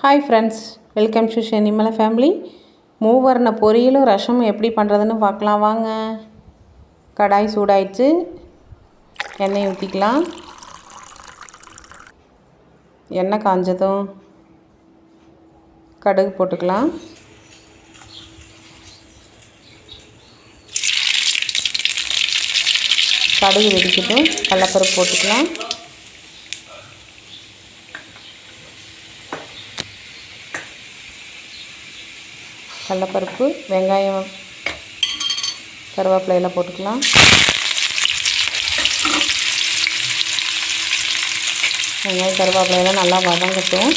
Hi friends, welcome to Chennimalai family. மூவர்ண பொரியலும் ரசமும் எப்படி பண்ணுறதுன்னு பார்க்கலாம் வாங்க. கடாய் சூடாயிடுச்சு, எண்ணெய் ஊற்றிக்கலாம். எண்ணெய் காஞ்சதும் கடுகு போட்டுக்கலாம். கடுகு வெடிக்கட்டும், கடலைப்பருப்பு போட்டுக்கலாம். கடலைப்பருப்பு, வெங்காயம், கருவேப்பிலையெல்லாம் போட்டுக்கலாம். வெங்காயம் கருவேப்பிலையெல்லாம் நல்லா வதங்கட்டும்.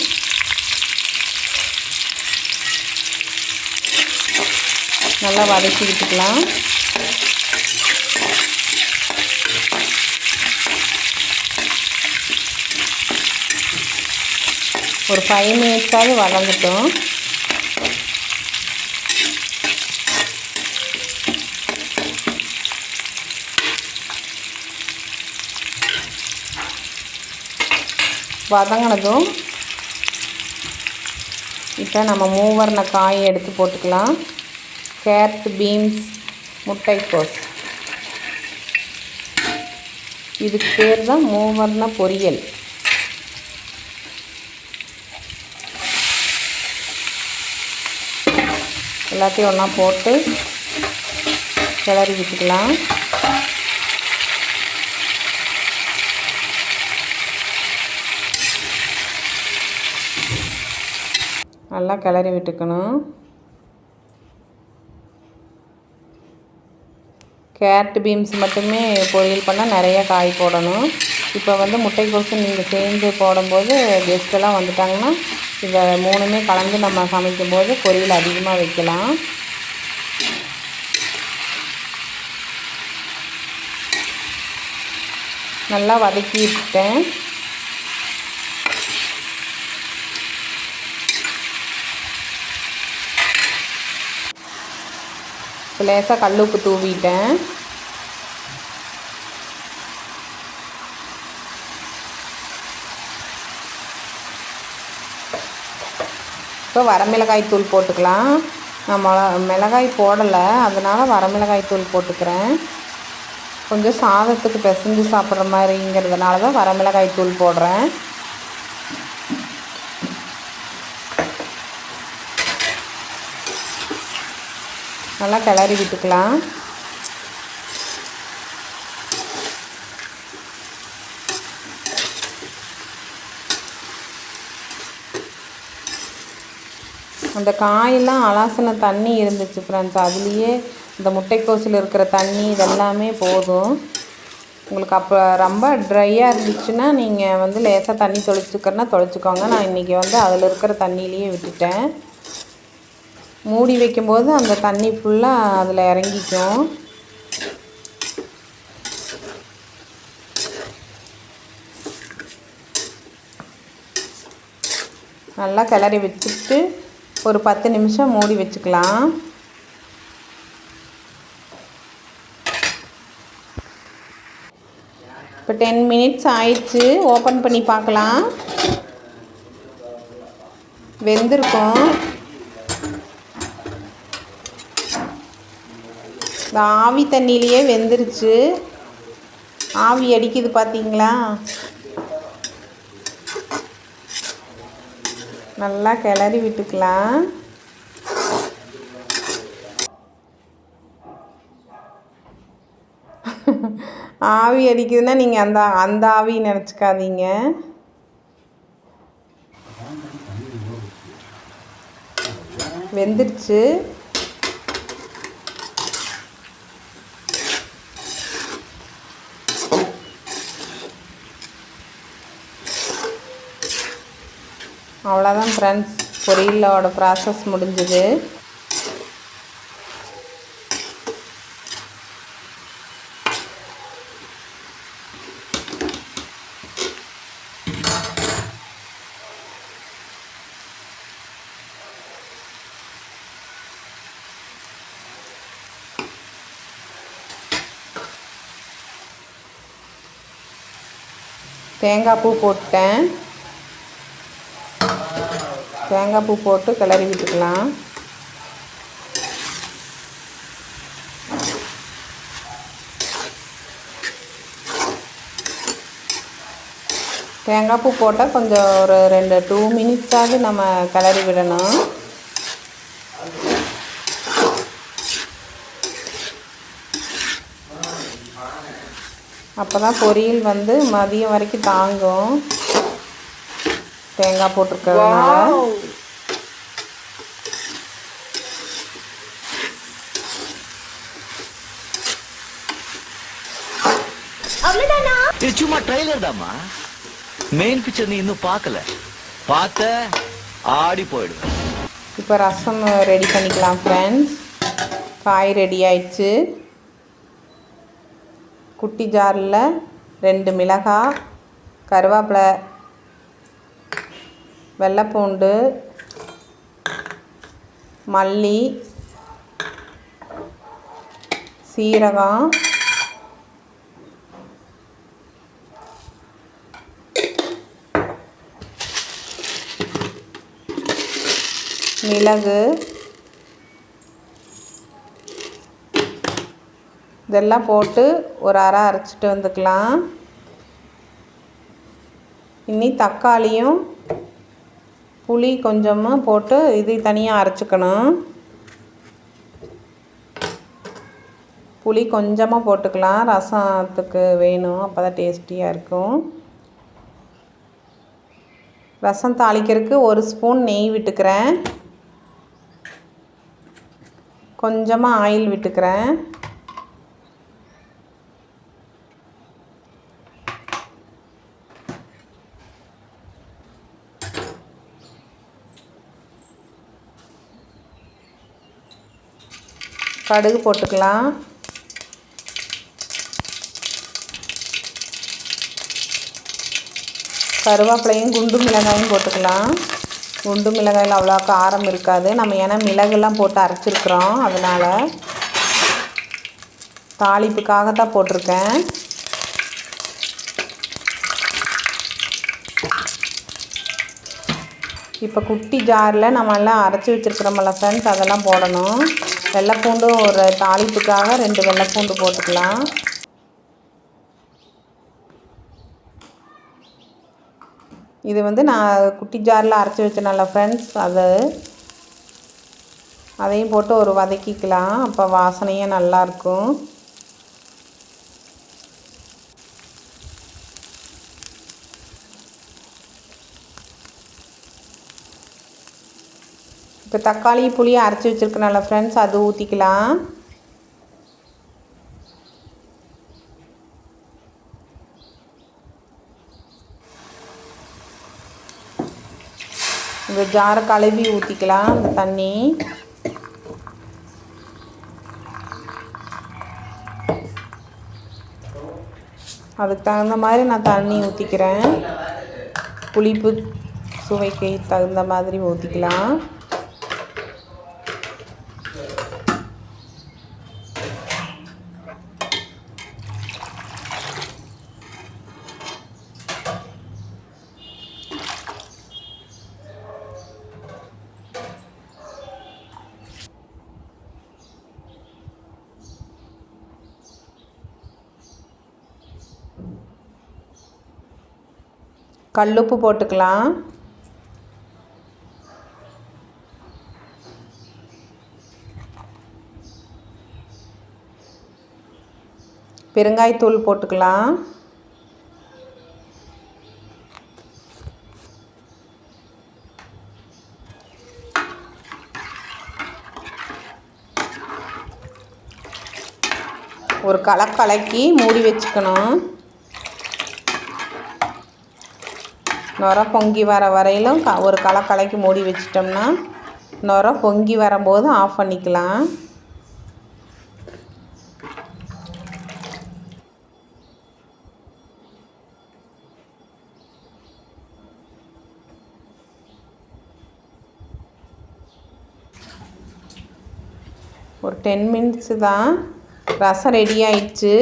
நல்லா வதக்கி விட்டுக்கலாம். ஒரு 5 மினிட்ஸாவது வதங்கட்டும். வதங்கினதும் இப்போ நம்ம மூவர்ண காயை எடுத்து போட்டுக்கலாம். கேரட், பீன்ஸ், முட்டைக்கோஸ், இதுக்கு பேர் தான் மூவர்ண பொரியல். எல்லாத்தையும் ஒன்றா போட்டு கிளறி விட்டுக்கலாம். நல்லா கிளறி விட்டுக்கணும். கேரட், பீன்ஸ் மட்டுமே பொரியல் பண்ணால் நிறைய காய் போடணும். இப்போ முட்டைக்கோசு நீங்கள் சேர்ந்து போடும்போது கெஸ்ட்டெல்லாம் வந்துட்டாங்கன்னா இதை 3மே கலந்து நம்ம சமைக்கும்போது பொரியல் அதிகமாக வைக்கலாம். நல்லா வதக்கி விட்டேன். லேசாக கல் உப்பு தூவிட்டேன். இப்போ வரமிளகாய் தூள் போட்டுக்கலாம். நான் மிளகாய் போடலை, அதனால் வரமிளகாய் தூள் போட்டுக்கிறேன். கொஞ்சம் சாதத்துக்கு பிசைஞ்சு சாப்பிட்ற மாதிரிங்கிறதுனால தான் வரமிளகாய் தூள் போடுறேன். நல்லா கிளறி விட்டுக்கலாம். அந்த காயெல்லாம் அலாசின தண்ணி இருந்துச்சு ஃப்ரெண்ட்ஸ், அதுலேயே இந்த முட்டைக்கோசில் இருக்கிற தண்ணி இதெல்லாமே போதும். உங்களுக்கு அப்போ ரொம்ப ட்ரையாக இருந்துச்சுன்னா நீங்கள் லேசாக தண்ணி தொளிச்சுக்கோங்க. நான் இன்றைக்கி அதில் இருக்கிற தண்ணியிலையே விட்டுட்டேன். மூடி வைக்கும்போது அந்த தண்ணி ஃபுல்லாக அதில் இறங்கிக்கும். நல்லா கிளறி வச்சுட்டு ஒரு 10 நிமிஷம் மூடி வச்சுக்கலாம். இப்போ 10 மினிட்ஸ் ஆயிடுச்சு. ஓப்பன் பண்ணி பார்க்கலாம். வெந்திருக்கும். இந்த ஆவி தண்ணியிலையே வெந்துருச்சு. ஆவி அடிக்குது பார்த்தீங்களா? நல்லா கிளறி விட்டுக்கலாம். ஆவி அடிக்குதுன்னா நீங்கள் அந்த ஆவி நினச்சிக்காதீங்க. வெந்துருச்சு. அவ்வளோதான் ஃப்ரெண்ட்ஸ், பொரியலோட ப்ராசஸ் முடிஞ்சுது. தேங்காய் பூ போட்டேன். தேங்காய் பூ போட்டு கிளறி விட்டுக்கலாம். தேங்காய் பூ போட்டால் கொஞ்சம் ஒரு 2 மினிட்ஸாவது நம்ம கிளறி விடணும். அப்போ தான் பொரியல் வந்து மதியம் வரைக்கும் தாங்கும், தேங்காய் போட்டிருக்கிறதுனால. இது சும்மா ட்ரைலர் தாம்மா, மெயின் பிக்சர் நீ இன்னும் பார்க்கல, பார்த்த ஆடி போயிடும். இப்போ ரசம் ரெடி பண்ணிக்கலாம் ஃப்ரெண்ட்ஸ். காய் ரெடி ஆயிடுச்சு. குட்டி ஜாரில் 2 மிளகாய், கருவேப்பிலை, வெள்ளைப்பூண்டு, மல்லி, சீரகம், மிளகு, இதெல்லாம் போட்டு ஒரு அரை அரைச்சிட்டு வந்துக்கலாம். இனி தக்காளியும் புளி கொஞ்சமாக போட்டு இது தனியாக அரைச்சிக்கணும். புளி கொஞ்சமாக போட்டுக்கலாம், ரசத்துக்கு வேணும், அப்போ தான் டேஸ்டியாக இருக்கும். ரசம் தாளிக்கிறதுக்கு 1 ஸ்பூன் நெய் விட்டுக்கிறேன், கொஞ்சமாக ஆயில் விட்டுக்கிறேன். கடுகு போட்டுக்கலாம். கருவேப்பிலையும் குண்டு மிளகாயும் போட்டுக்கலாம். குண்டு மிளகாயில் அவ்வளோ காரம் இருக்காது, நம்ம ஏன்னா மிளகுலாம் போட்டு அரைச்சிருக்கிறோம், அதனால் தாளிப்புக்காகத்தான் போட்டிருக்கேன். இப்போ குட்டி ஜாரில் நம்ம எல்லாம் அரைச்சி வச்சுருக்கிறோம்ல ஃப்ரெண்ட்ஸ், அதெல்லாம் போடணும். வெள்ளைப்பூண்டு ஒரு தாளிப்புக்காக 2 வெள்ளைப்பூண்டு போட்டுக்கலாம். இது வந்து நான் குட்டி ஜாரில் அரைச்சி வச்சேனல்ல ஃப்ரெண்ட்ஸ், அதையும் போட்டு ஒரு வதக்கிக்கலாம், அப்போ வாசனையே நல்லாயிருக்கும். இப்போ தக்காளி புளியை அரைச்சி வச்சுருக்கனால ஃப்ரெண்ட்ஸ், அது ஊற்றிக்கலாம். இந்த ஜாரை கழுவி ஊற்றிக்கலாம் அந்த தண்ணி. அதுக்கு தகுந்த மாதிரி நான் தண்ணி ஊற்றிக்கிறேன். புளிப்பு சுவைக்கு தகுந்த மாதிரி ஊற்றிக்கலாம். கல்லுப்பு போட்டுக்கலாம். பெருங்காயத்தூள் போட்டுக்கலாம். ஒரு கலக்கி மூடி வச்சுக்கணும். நுரை பொங்கி வர வரையிலும் ஒரு கலக்கி மூடி வச்சிட்டோம்னா நுரை பொங்கி வரும்போது ஆஃப் பண்ணிக்கலாம். ஒரு 10 மினிட்ஸு தான். ரசம் ரெடி ஆயிடுச்சு.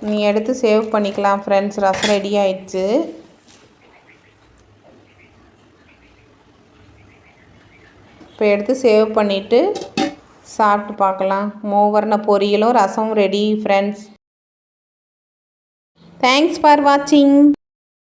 நீ எடுத்து சேவ் பண்ணிக்கலாம் ஃப்ரெண்ட்ஸ். ரசம் ரெடி ஆயிடுச்சு. இப்போ எடுத்து சேவ் பண்ணிவிட்டு சாப்பிட்டு பார்க்கலாம். மூவர்ண பொரியலும் ரசமும் ரெடி ஃப்ரெண்ட்ஸ். தேங்க்ஸ் ஃபார் வாட்சிங்.